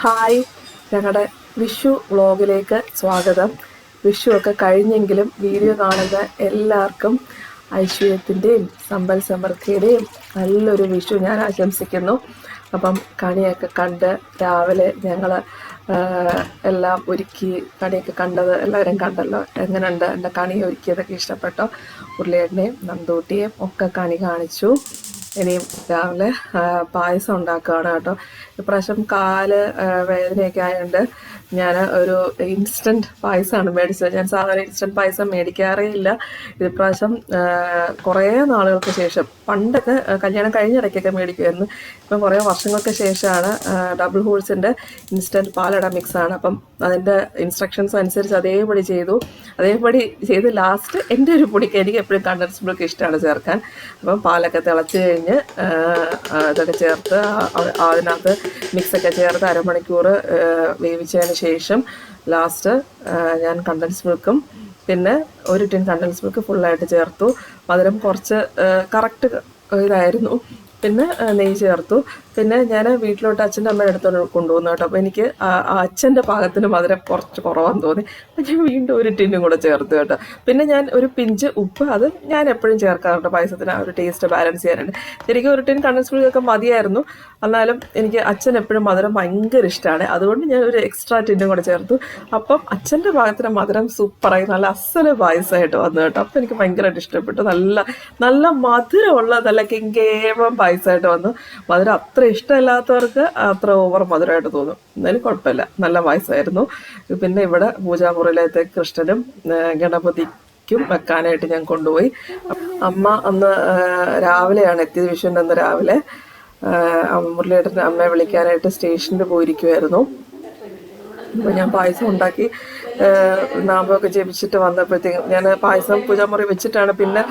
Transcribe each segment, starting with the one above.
Hi, ഞങ്ങളുടെ വിഷു വ്ളോഗിലേക്ക് സ്വാഗതം. വിഷു ഒക്കെ കഴിഞ്ഞെങ്കിലും വീഡിയോ കാണുന്ന എല്ലാവർക്കും ഐശ്വര്യത്തിൻ്റെയും സമ്പൽ സമൃദ്ധിയുടെയും നല്ലൊരു വിഷു ഞാൻ ആശംസിക്കുന്നു. അപ്പം കണിയൊക്കെ കണ്ട് രാവിലെ ഞങ്ങൾ എല്ലാം ഒരുക്കി, കണിയൊക്കെ കണ്ടത് എല്ലാവരും കണ്ടല്ലോ. എങ്ങനെയുണ്ട് എൻ്റെ കണി ഒരുക്കിയതൊക്കെ ഇഷ്ടപ്പെട്ടോ? ഉരുളിയേട്ടനെയും നന്ദൂട്ടിയെയും ഒക്കെ കണി കാണിച്ചു. ഇനിയും രാവിലെ പായസം ഉണ്ടാക്കുകയാണ് കേട്ടോ. ഇപ്രാവശ്യം കാല് വേദനയൊക്കെ ആയതുകൊണ്ട് ഞാൻ ഒരു ഇൻസ്റ്റൻറ്റ് പായസമാണ് മേടിച്ചത്. ഞാൻ സാധാരണ ഇൻസ്റ്റൻറ്റ് പായസം മേടിക്കാറേ ഇല്ല. ഇപ്രാവശ്യം കുറേ നാളുകൾക്ക് ശേഷം, പണ്ടൊക്കെ കല്യാണം കഴിഞ്ഞിടയ്ക്കൊക്കെ മേടിക്കുമായിരുന്നു. ഇപ്പം കുറേ വർഷങ്ങൾക്ക് ശേഷമാണ് ഡബിൾ ഹോഴ്സിൻ്റെ ഇൻസ്റ്റൻറ്റ് പാലട മിക്സാണ്. അപ്പം അതിൻ്റെ ഇൻസ്ട്രക്ഷൻസ് അനുസരിച്ച് അതേപടി ചെയ്ത് ലാസ്റ്റ് എൻ്റെ ഒരു പൊടിക്ക് എനിക്ക് എപ്പോഴും കണ്ടൻസ് മിൽക്ക് ഇഷ്ടമാണ് ചേർക്കാൻ. അപ്പം പാലൊക്കെ തിളച്ച് കഴിഞ്ഞ് ഇതൊക്കെ ചേർത്ത് അതിനകത്ത് മിക്സൊക്കെ ചേർത്ത് അരമണിക്കൂർ വേവിച്ചതിന് ശേഷം ലാസ്റ്റ് ഞാൻ കണ്ടൻസ് മിൽക്കും പിന്നെ ഒരു ടിൻ കണ്ടൻസ് മിൽക്ക് ഫുള്ളായിട്ട് ചേർത്തു. മധുരം കുറച്ച് കറക്റ്റ് ഇതായിരുന്നു. പിന്നെ നെയ്യ് ചേർത്തു. പിന്നെ ഞാൻ വീട്ടിലോട്ട് അച്ഛൻ്റെ അമ്മയുടെ അടുത്തോട്ട് കൊണ്ടുപോകുന്നു കേട്ടോ. അപ്പോൾ എനിക്ക് അച്ഛൻ്റെ പാകത്തിന് മധുരം കുറച്ച് കുറവാന്ന് തോന്നി. അപ്പം ഞാൻ വീണ്ടും ഒരു ടിന്നും കൂടെ ചേർത്ത് കേട്ടോ. പിന്നെ ഞാൻ ഒരു പിഞ്ച് ഉപ്പ്, അത് ഞാൻ എപ്പോഴും ചേർക്കാറുണ്ട് പായസത്തിന്, ആ ഒരു ടേസ്റ്റ് ബാലൻസ് ചെയ്യാനുണ്ട്. ശരിക്കും ഒരു ടിൻ കണ്ടൻസ് മിൽക്കൊക്കെ മതിയായിരുന്നു. എന്നാലും എനിക്ക് അച്ഛൻ എപ്പോഴും മധുരം ഭയങ്കര ഇഷ്ടമാണ്. അതുകൊണ്ട് ഞാൻ ഒരു എക്സ്ട്രാ ടിന്നും കൂടെ ചേർത്തു. അപ്പം അച്ഛൻ്റെ പാകത്തിന് മധുരം സൂപ്പറായി, നല്ല അസല് പായസമായിട്ട് വന്നു കേട്ടോ. അപ്പം എനിക്ക് ഭയങ്കരമായിട്ട് ഇഷ്ടപ്പെട്ടു. നല്ല മധുരമുള്ള നല്ല കെങ്കേമം പായസമായിട്ട് വന്നു. മധുരം അത്ര ഇഷ്ടമില്ലാത്തവർക്ക് അത്ര ഓവർ മധുരമായിട്ട് തോന്നും. എന്നാലും കുഴപ്പമില്ല, നല്ല പായസമായിരുന്നു. പിന്നെ ഇവിടെ പൂജാമുറിയിലത്തെ കൃഷ്ണനും ഗണപതിക്കും വെക്കാനായിട്ട് ഞാൻ കൊണ്ടുപോയി. അമ്മ അന്ന് രാവിലെയാണ് എത്തിയത്. വിഷുവിൻ്റെ അന്ന് രാവിലെ മുരളിയേട്ടൻ്റെ അമ്മയെ വിളിക്കാനായിട്ട് സ്റ്റേഷനിൽ പോയിരിക്കുമായിരുന്നു. അപ്പോൾ ഞാൻ പായസം ഉണ്ടാക്കി നാമമൊക്കെ ജപിച്ചിട്ട് വന്നപ്പോഴത്തേക്കും, ഞാൻ പായസം പൂജാമുറി വെച്ചിട്ടാണ് പിന്നെ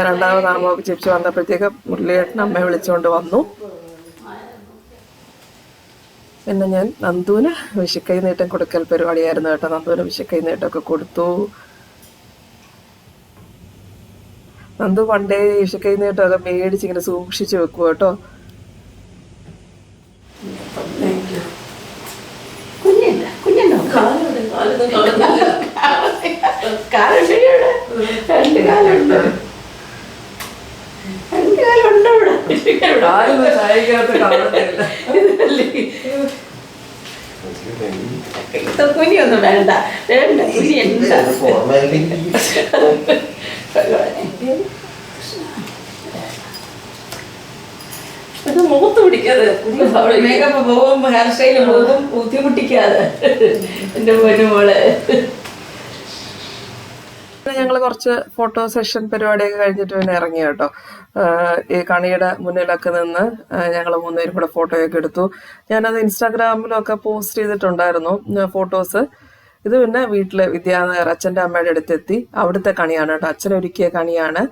രണ്ടാമത് നാമമൊക്കെ ജപിച്ച് വന്നപ്പോഴത്തേക്ക് മുരളിയേട്ടൻ അമ്മയെ വിളിച്ചുകൊണ്ട് വന്നു. പിന്നെ ഞാൻ നന്ദുവിന് വിഷുക്കൈ നീട്ടം കൊടുക്കൽ പരിപാടിയായിരുന്നു കേട്ടോ. നന്ദുവിന് വിഷുക്കൈ നീട്ടമൊക്കെ കൊടുത്തു. നന്ദു പണ്ടേ വിഷുക്കൈ നീട്ടമൊക്കെ മേടിച്ചിങ്ങനെ സൂക്ഷിച്ച് വെക്കും കേട്ടോ. കുനിയൊന്നും വേണ്ട കുനി എന്താ ഇത് മുഖത്ത് പിടിക്കാതെ, മേക്കപ്പ് പോകും, ഹെയർ സ്റ്റൈല് പോകും, ബുദ്ധിമുട്ടിക്കാതെ എൻ്റെ മോനെ. ഞങ്ങൾ കുറച്ച് ഫോട്ടോ സെഷൻ പരിപാടിയൊക്കെ കഴിഞ്ഞിട്ട് പിന്നെ ഇറങ്ങി കേട്ടോ. ഈ കണിയുടെ മുന്നിലൊക്കെ നിന്ന് ഞങ്ങൾ മൂന്നുപേരും കൂടെ ഫോട്ടോയൊക്കെ എടുത്തു. ഞാനത് ഇൻസ്റ്റാഗ്രാമിലൊക്കെ പോസ്റ്റ് ചെയ്തിട്ടുണ്ടായിരുന്നു ഫോട്ടോസ്. ഇത് പിന്നെ വീട്ടിൽ വിദ്യാനഗർ അച്ഛൻ്റെ അമ്മയുടെ അടുത്തെത്തി. അവിടുത്തെ കണിയാണ് കേട്ടോ. അച്ഛനൊരുക്കിയ കണിയാണ്.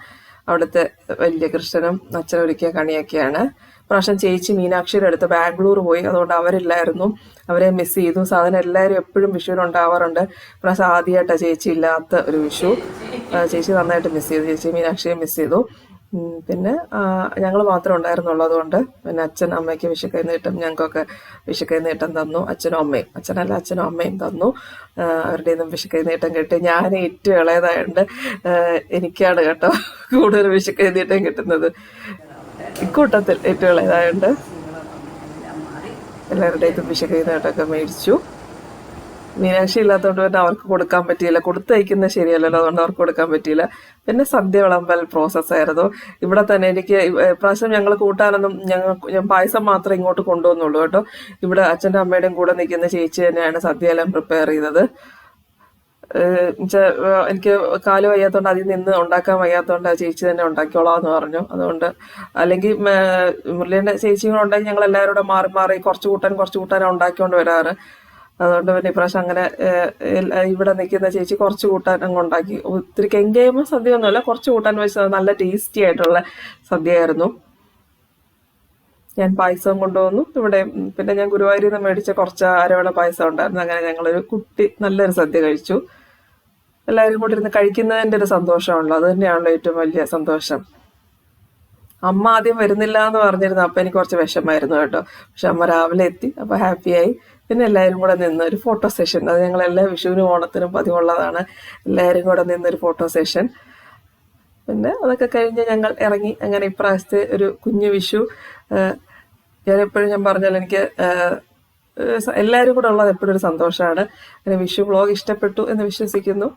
അവിടുത്തെ വലിയ കൃഷ്ണനും അച്ഛനൊരുക്കിയ കണിയൊക്കെയാണ്. പ്രാവശ്യം ചേച്ചി മീനാക്ഷിയുടെ അടുത്ത് ബാംഗ്ലൂർ പോയി, അതുകൊണ്ട് അവരില്ലായിരുന്നു. അവരെ മിസ് ചെയ്തു. സാധനം എല്ലാവരും എപ്പോഴും വിഷുവിനുണ്ടാവാറുണ്ട്. പ്രാവശ്യം ആദ്യമായിട്ടാണ് ചേച്ചി ഇല്ലാത്ത ഒരു വിഷു. ചേച്ചി നന്നായിട്ട് മിസ് ചെയ്തു. ചേച്ചി മീനാക്ഷിയെ മിസ് ചെയ്തു. പിന്നെ ഞങ്ങൾ മാത്രമേ ഉണ്ടായിരുന്നുള്ളൂ. അതുകൊണ്ട് പിന്നെ അച്ഛൻ അമ്മയ്ക്ക് വിഷുക്കൈ നീട്ടം, ഞങ്ങൾക്കൊക്കെ വിഷുക്കൈ നീട്ടം തന്നു. അച്ഛനും അമ്മയും, അച്ഛനും അമ്മയും തന്നു. അവരുടെ നിന്നും വിഷുക്കൈ നീട്ടം കിട്ടി. ഞാൻ ഏറ്റവും ഇളയതായതുകൊണ്ട് എനിക്കാണ് കേട്ടോ കൂടുതൽ വിഷുക്കൈ നീട്ടം കിട്ടുന്നത്. ഇക്കൂട്ടത്തിൽ ഏറ്റവും ഇളയതായതുകൊണ്ട് എല്ലാവരുടെയും വിഷുക്കൈ നീട്ടമൊക്കെ മേടിച്ചു. മീനാക്ഷി ഇല്ലാത്തതുകൊണ്ട് പിന്നെ അവർക്ക് കൊടുക്കാൻ പറ്റിയില്ല. കൊടുത്തയക്കുന്നത് ശരിയല്ലല്ലോ, അതുകൊണ്ട് അവർക്ക് കൊടുക്കാൻ പറ്റിയില്ല. പിന്നെ സദ്യ വിളമ്പൽ പ്രോസസ്സായിരുന്നു. ഇവിടെ തന്നെ എനിക്ക് പ്രാവശ്യം ഞങ്ങൾ കൂട്ടാനൊന്നും ഞാൻ പായസം മാത്രമേ ഇങ്ങോട്ട് കൊണ്ടുവന്നുള്ളൂ കേട്ടോ. ഇവിടെ അച്ഛൻ്റെ അമ്മയുടെയും കൂടെ നിൽക്കുന്ന ചേച്ചി തന്നെയാണ് സദ്യയെല്ലാം പ്രിപ്പയർ ചെയ്തത്. എനിക്ക് കാല് വയ്യാത്തതുകൊണ്ട് അതിൽ നിന്ന് ഉണ്ടാക്കാൻ വയ്യാത്തതുകൊണ്ട് ആ ചേച്ചി തന്നെ ഉണ്ടാക്കിയോളാന്ന് പറഞ്ഞു. അതുകൊണ്ട് അല്ലെങ്കിൽ മുരളീൻ്റെ ചേച്ചിയും കൂടെ ഉണ്ടെങ്കിൽ ഞങ്ങൾ എല്ലാവരും കൂടെ മാറി കുറച്ച് കൂട്ടാൻ ഉണ്ടാക്കിക്കൊണ്ട് വരാറ്. അതുകൊണ്ട് പിന്നെ ഇപ്രാവശ്യം അങ്ങനെ ഇവിടെ നിൽക്കുന്ന ചേച്ചി കുറച്ച് കൂട്ടാൻ അങ്ങ് ഉണ്ടാക്കി. ഒത്തിരി കെങ്കേമ സദ്യ ഒന്നുമല്ല, കുറച്ച് കൂട്ടാൻ വെച്ചത് നല്ല ടേസ്റ്റി ആയിട്ടുള്ള സദ്യയായിരുന്നു. ഞാൻ പായസം കൊണ്ടുവന്നു ഇവിടെ. പിന്നെ ഞാൻ ഗുരുവായൂരിൽ നിന്ന് മേടിച്ച കുറച്ച് അരവണ പായസം ഉണ്ടായിരുന്നു. അങ്ങനെ ഞങ്ങളൊരു നല്ലൊരു സദ്യ കഴിച്ചു. എല്ലാവരും കൂടി ഇരുന്ന് കഴിക്കുന്നതിൻ്റെ ഒരു സന്തോഷമാണല്ലോ, അത് തന്നെയാണല്ലോ ഏറ്റവും വലിയ സന്തോഷം. അമ്മ ആദ്യം വരുന്നില്ല എന്ന് പറഞ്ഞിരുന്നു. അപ്പം എനിക്ക് കുറച്ച് വിഷമമായിരുന്നു കേട്ടോ. പക്ഷെ അമ്മ രാവിലെ എത്തി. അപ്പോൾ ഹാപ്പിയായി. പിന്നെ എല്ലാവരും കൂടെ നിന്ന് ഒരു ഫോട്ടോ സെഷൻ, അത് ഞങ്ങൾ എല്ലാ വിഷുവിനും ഓണത്തിനും പതിവുള്ളതാണ്. എല്ലാവരും കൂടെ നിന്നൊരു ഫോട്ടോ സെഷൻ. പിന്നെ അതൊക്കെ കഴിഞ്ഞ് ഞങ്ങൾ ഇറങ്ങി. അങ്ങനെ ഇപ്രാവശ്യത്തെ ഒരു കുഞ്ഞു വിഷു, ഞാൻ പറഞ്ഞാൽ എനിക്ക് എല്ലാവരും കൂടെ ഉള്ളത് എപ്പോഴും ഒരു സന്തോഷമാണ്. അങ്ങനെ വിഷു വ്ളോഗ് ഇഷ്ടപ്പെട്ടു എന്ന് വിശ്വസിക്കുന്നു.